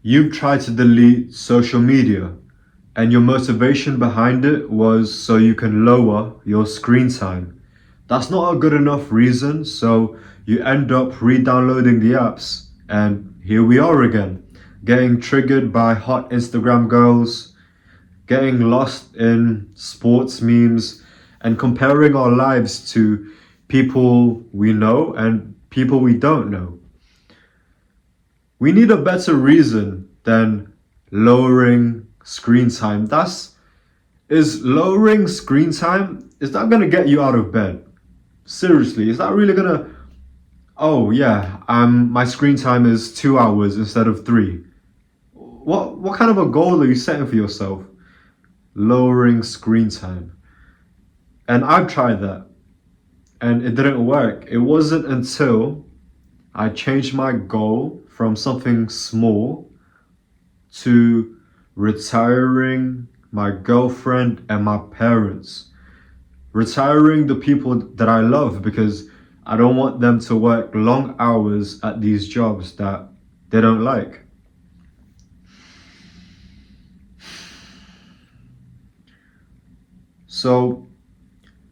You've tried to delete social media, and your motivation behind it was so you can lower your screen time. That's not a good enough reason, so you end up re-downloading the apps, and here we are again, getting triggered by hot Instagram girls, getting lost in sports memes, and comparing our lives to people we know and people we don't know. We need a better reason than lowering screen time. Is lowering screen time, is that gonna get you out of bed? Seriously, is that really gonna, oh yeah, my screen time is 2 hours instead of three. What kind of a goal are you setting for yourself? Lowering screen time. And I've tried that and it didn't work. It wasn't until I changed my goal from something small to retiring my girlfriend and my parents. Retiring the people that I love because I don't want them to work long hours at these jobs that they don't like. So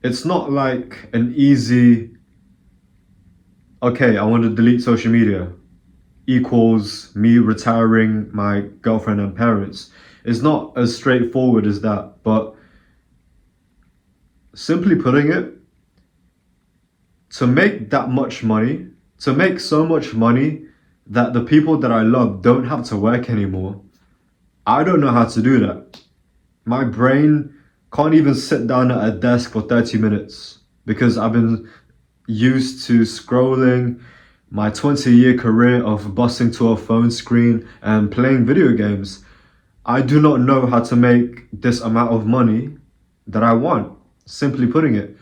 it's not like an easy, okay, I want to delete social media equals me retiring my girlfriend and parents. It's not as straightforward as that, but simply putting it, to make that much money, to make so much money that the people that I love don't have to work anymore, I don't know how to do that. My brain can't even sit down at a desk for 30 minutes because I've been used to scrolling my 20-year career of busting to a phone screen and playing video games. I do not know how to make this amount of money that I want, simply putting it.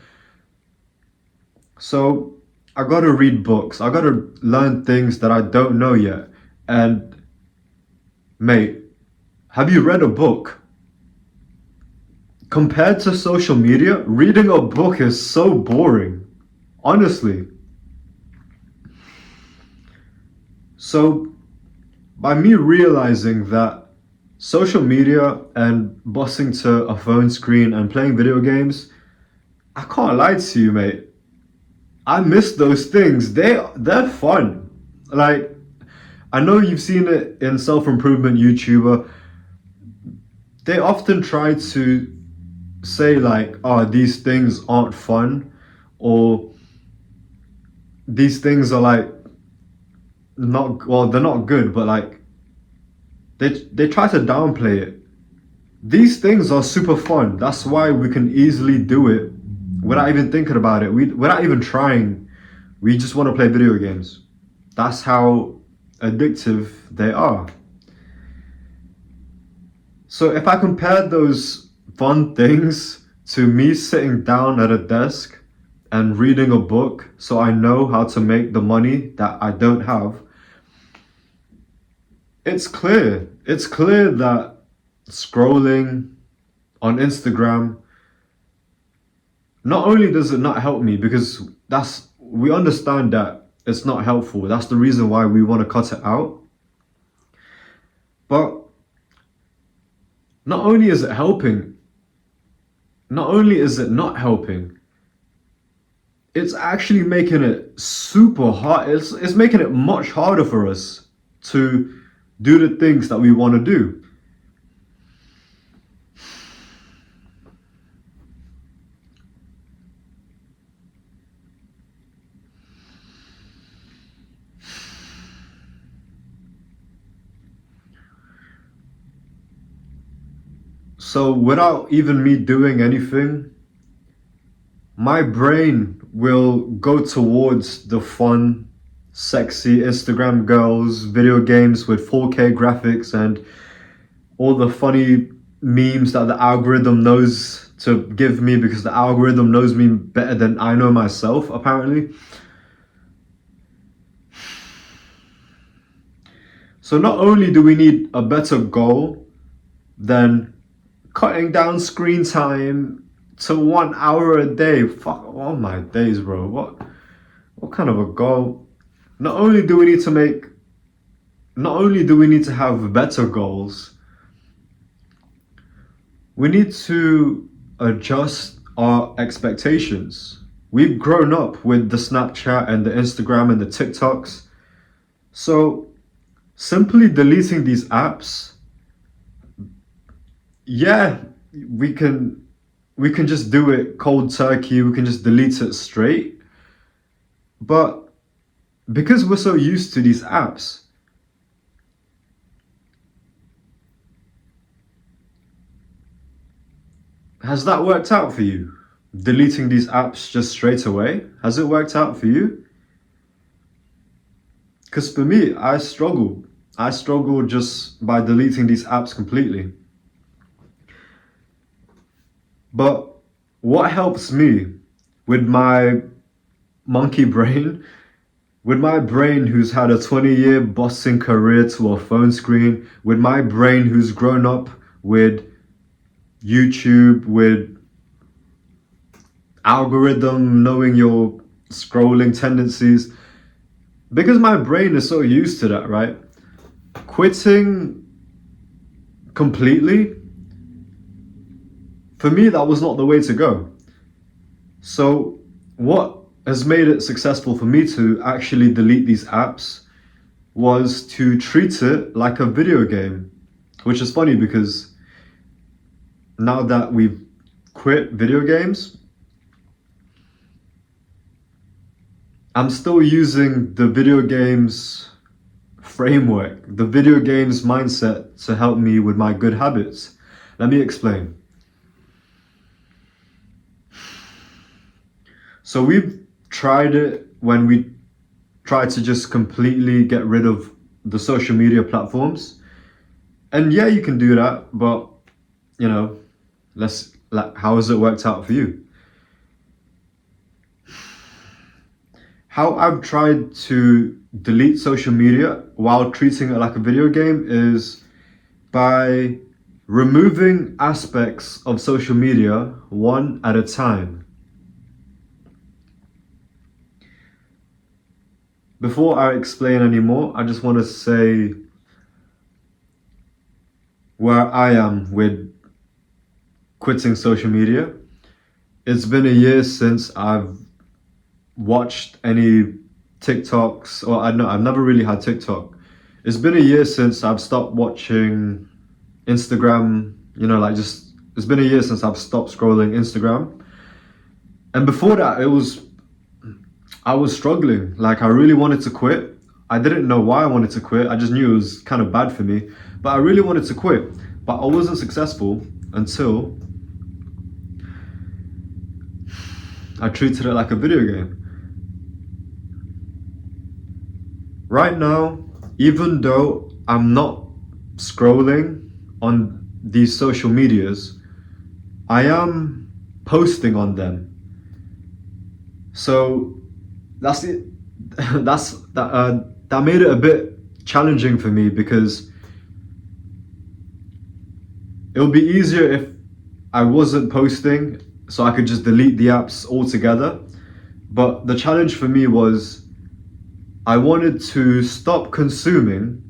So I gotta read books. I gotta learn things that I don't know yet. And mate, have you read a book? Compared to social media, reading a book is so boring. Honestly. So by me realizing that social media and busting to a phone screen and playing video games, I can't lie to you, mate. I miss those things. They're fun. Like, I know you've seen it in self-improvement YouTuber. They often try to say like, oh, these things aren't fun, or these things are like not, well, they're not good, but like they try to downplay it. These things are super fun. That's why we can easily do it without even thinking about it. Without even trying. We just want to play video games. That's how addictive they are. So if I compare those fun things to me sitting down at a desk and reading a book so I know how to make the money that I don't have, it's clear. It's clear that scrolling on Instagram, not only does it not help me, because we understand that it's not helpful. That's the reason why we want to cut it out. But not only is it helping, not only is it not helping, it's actually making it super hard. It's making it much harder for us to do the things that we want to do. So without even me doing anything, my brain will go towards the fun, sexy Instagram girls, video games with 4K graphics, and all the funny memes that the algorithm knows to give me, because the algorithm knows me better than I know myself, apparently. So not only do we need a better goal than cutting down screen time to 1 hour a day. Fuck all my days, bro. What kind of a goal? Not only do we need to make not only do we need to have better goals, we need to adjust our expectations. We've grown up with the Snapchat and the Instagram and the TikToks. So simply deleting these apps, yeah, we can we can just do it cold turkey, we can just delete it straight. But because we're so used to these apps, has that worked out for you? Deleting these apps just straight away? Has it worked out for you? Because for me, I struggled. I struggled just by deleting these apps completely. But what helps me with my monkey brain, with my brain who's had a 20-year bossing career to a phone screen, with my brain who's grown up with YouTube, with algorithm knowing your scrolling tendencies, because my brain is so used to that, right? Quitting completely, for me, that was not the way to go. So, what has made it successful for me to actually delete these apps was to treat it like a video game, which is funny because now that we've quit video games, I'm still using the video games framework, the video games mindset to help me with my good habits. Let me explain. So we've tried it when we tried to just completely get rid of the social media platforms. And yeah, you can do that, but you know, how has it worked out for you? How I've tried to delete social media while treating it like a video game is by removing aspects of social media one at a time. Before I explain any more, I just want to say where I am with quitting social media. It's been a year since I've watched any TikToks, or I know I've never really had TikTok. It's been a year since I've stopped watching Instagram, it's been a year since I've stopped scrolling Instagram. And before that, I was struggling. Like, I really wanted to quit. I didn't know why I wanted to quit. I just knew it was kind of bad for me. But I really wanted to quit. But I wasn't successful until I treated it like a video game. Right now, even though I'm not scrolling on these social medias, I am posting on them. So that's it. That made it a bit challenging for me because it would be easier if I wasn't posting, so I could just delete the apps altogether. But the challenge for me was I wanted to stop consuming,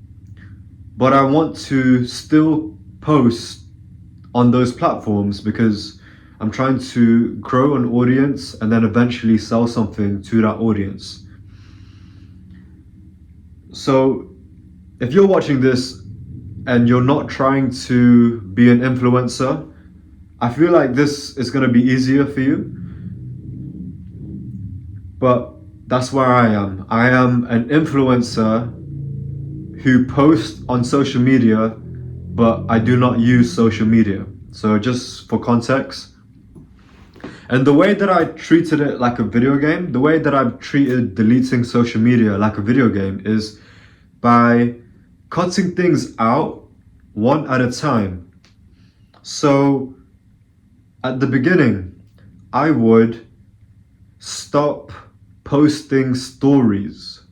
but I want to still post on those platforms because I'm trying to grow an audience and then eventually sell something to that audience. So if you're watching this and you're not trying to be an influencer, I feel like this is going to be easier for you. But that's where I am. I am an influencer who posts on social media, but I do not use social media. So just for context. And the way that I treated it like a video game, the way that I've treated deleting social media like a video game is by cutting things out one at a time. So at the beginning, I would stop posting stories.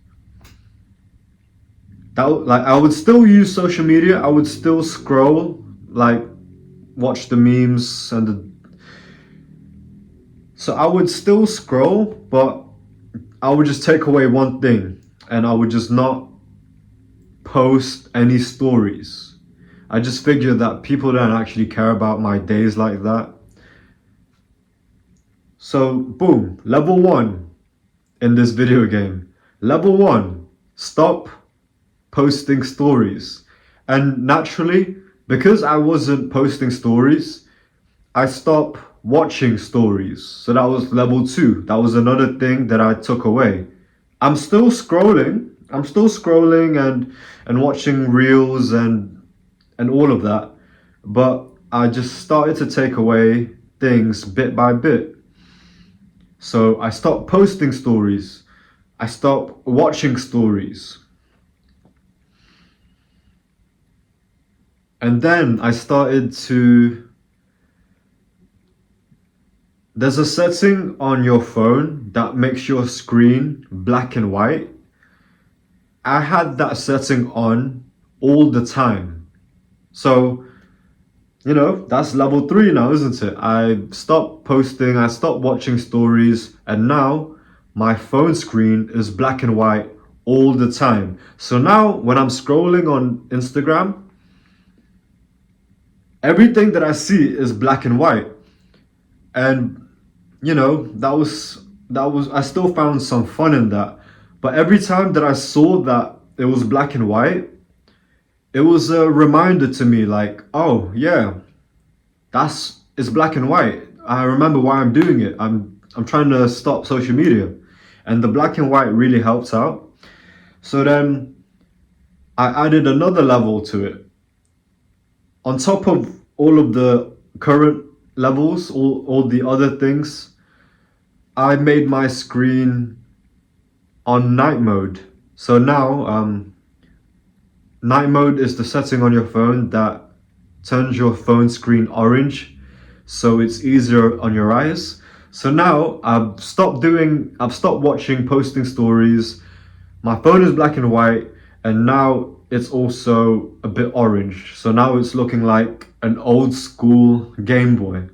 I would still use social media, I would still scroll, like watch the memes so I would still scroll, but I would just take away one thing and I would just not post any stories. I just figured that people don't actually care about my days like that. So, boom, level one in this video game. Level one, stop posting stories. And naturally, because I wasn't posting stories, I stopped watching stories. So that was level two. That was another thing that I took away. I'm still scrolling. I'm still scrolling and watching reels and all of that. But I just started to take away things bit by bit. So I stopped posting stories. I stopped watching stories. And then I started to. There's a setting on your phone that makes your screen black and white. I had that setting on all the time. So, that's level three now, isn't it? I stopped posting, I stopped watching stories, and now my phone screen is black and white all the time. So now when I'm scrolling on Instagram, everything that I see is black and white. And that was I still found some fun in that. But every time that I saw that it was black and white, it was a reminder to me like, oh yeah, it's black and white. I remember why I'm doing it. I'm trying to stop social media. And the black and white really helps out. So then I added another level to it. On top of all of the current levels, all the other things, I made my screen on night mode. So now, night mode is the setting on your phone that turns your phone screen orange, so it's easier on your eyes. So now I've stopped watching posting stories. My phone is black and white, and now it's also a bit orange. So now it's looking like an old school Game Boy.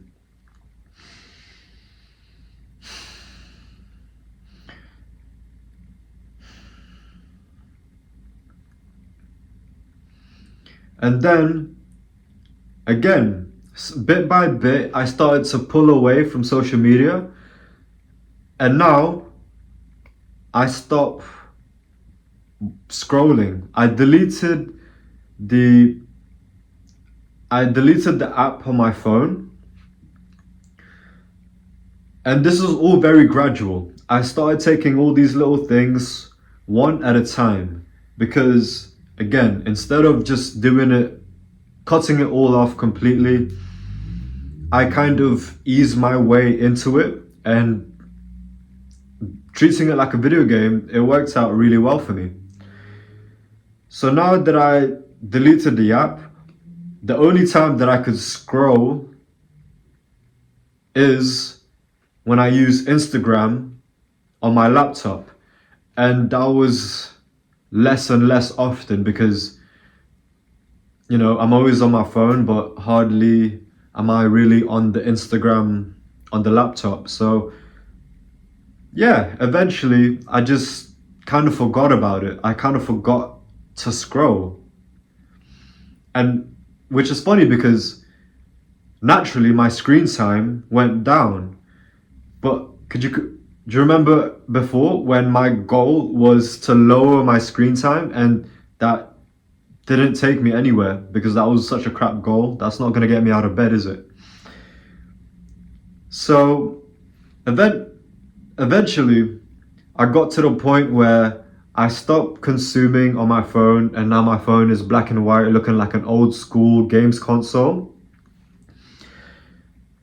And then, again, bit by bit, I started to pull away from social media. And now, I stop scrolling. The I deleted the app on my phone. And this is all very gradual. I started taking all these little things one at a time. Because, again, instead of just cutting it all off completely, I kind of ease my way into it, and treating it like a video game, it worked out really well for me. So now that I deleted the app, the only time that I could scroll is when I use Instagram on my laptop. And that was less and less often because, I'm always on my phone, but hardly am I really on the Instagram on the laptop. So yeah, eventually I just kind of forgot about it. I kind of forgot to scroll. And which is funny because naturally my screen time went down. But do you remember before when my goal was to lower my screen time, and that didn't take me anywhere because that was such a crap goal? That's not going to get me out of bed, is it? So eventually I got to the point where I stopped consuming on my phone, and now my phone is black and white looking like an old school games console.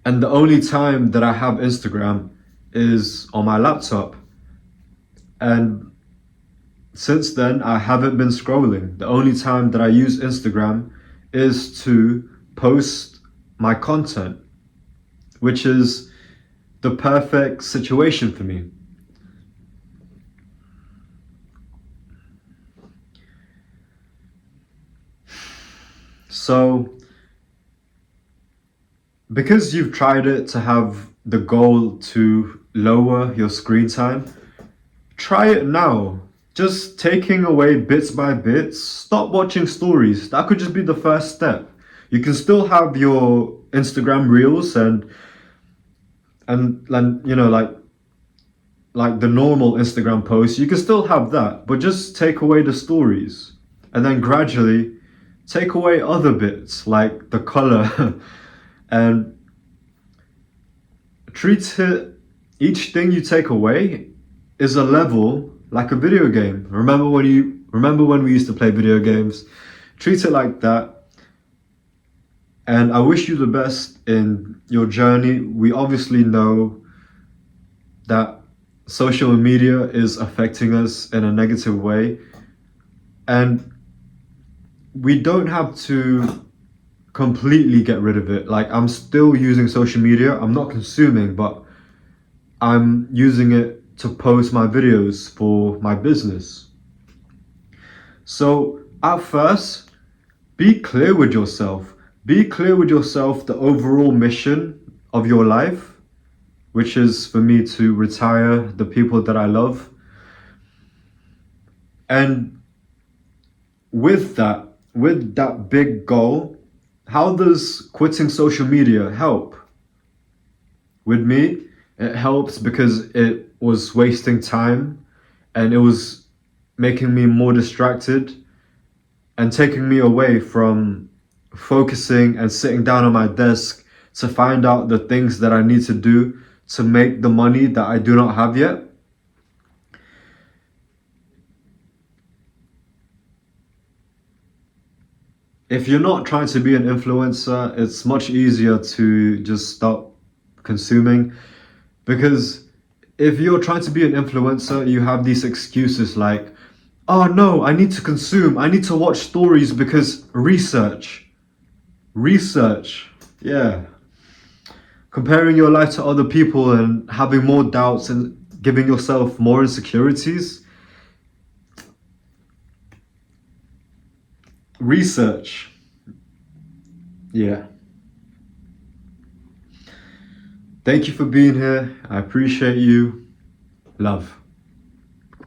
And the only time that I have Instagram is on my laptop. And since then, I haven't been scrolling. The only time that I use Instagram is to post my content, which is the perfect situation for me. So, because you've tried it to have the goal to lower your screen time, try it now. just taking away bits by bits. Stop watching stories. That could just be the first step. You can still have your Instagram reels and you know, like the normal Instagram posts. You can still have that, but just take away the stories, and then gradually take away other bits like the color and treat it. Each thing you take away is a level like a video game. Remember when we used to play video games? Treat it like that. And I wish you the best in your journey. We obviously know that social media is affecting us in a negative way, and we don't have to completely get rid of it. Like, I'm still using social media. I'm not consuming, but I'm using it to post my videos for my business. So at first, be clear with yourself. Be clear with yourself the overall mission of your life, which is for me to retire the people that I love. And with that big goal, how does quitting social media help? With me, it helps because it was wasting time and it was making me more distracted and taking me away from focusing and sitting down on my desk to find out the things that I need to do to make the money that I do not have yet. If you're not trying to be an influencer, it's much easier to just stop consuming, because if you're trying to be an influencer, you have these excuses like, oh no, I need to consume, I need to watch stories because research, yeah. Comparing your life to other people and having more doubts and giving yourself more insecurities. Research, yeah. Thank you for being here. I appreciate you. Love.